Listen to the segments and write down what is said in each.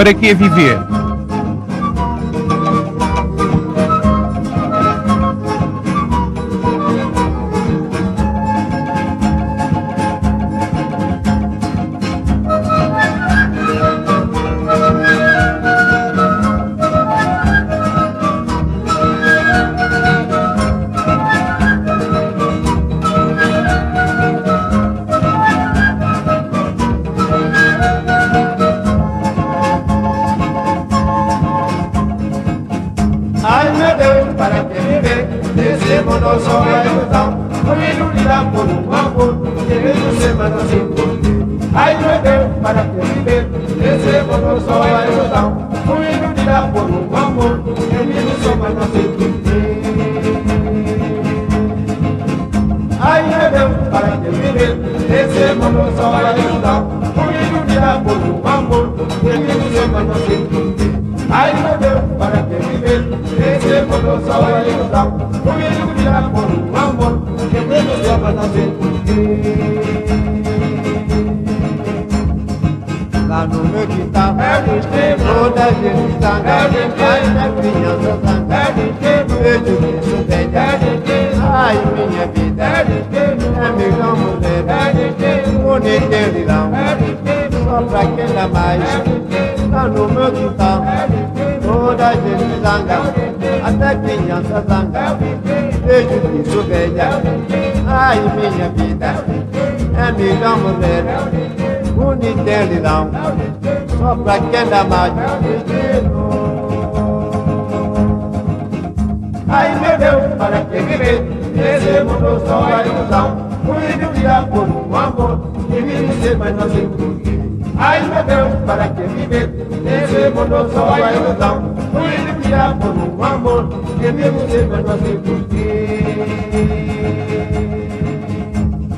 para que viver? Ai meu Deus, para que viver nesse mundo só é ilusão? Fui iludida por um amor que mesmo semana sem porquê. Ai meu Deus, para que viver nesse mundo só é ilusão? Fui iludida por um amor que mesmo semana sem porquê. Ai meu Deus, para que viver nesse mundo só é ilusão? Fui iludida por um amor que mesmo semana sem porquê. Ai meu Deus, para que viver nesse mundo só é ilusão? Fui iludida por um amor que mesmo samba não sei porquê. Lá no meu quintal, toda a gente zanga, as crianças zangam, vejo que sou velha. Ai minha vida, é melhor mulher, bonita e lilão, só pra quem dá mais. Lá no meu quintal, toda a gente zanga, até criança zanga, vejo que sou velha. Ai minha vida, é melhor mulher, bonita e lilão, só pra quem dá mais. Ai meu Deus, para que viver nesse mundo só é ilusão? Fui iludida por um amor que me ser, mas não sei porquê. Ai meu Deus, para que viver nesse mundo só é ilusão? Fui iludida por um amor que me ser, mas não sei porquê.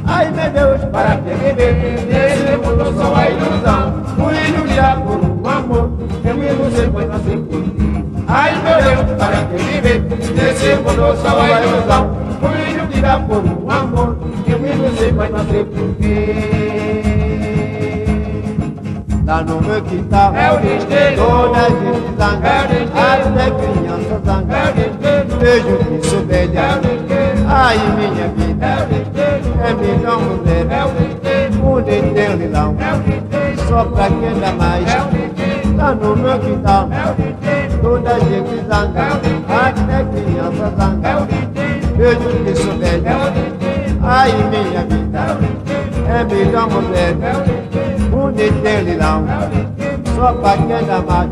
Ai meu Deus, para que viver nesse mundo só é ilusão? Fui iludida por um amor que me ser, mas não sei porquê. Ai meu Deus, para que viver nesse mundo só é ilusão? Fui iludida por um amor que me ser, mas não sei porquê. Lá no meu quintal, toda a gente zanga, até criança zanga, vejo que sou velha. Ai minha vida, é melhor mulher, bonita e lilão, só pra quem dá mais. Lá no meu quintal, toda a gente zanga, até criança zanga, vejo que sou velha. Ai minha vida, é melhor mulher, bonita e lilão, só pra quem dá mais.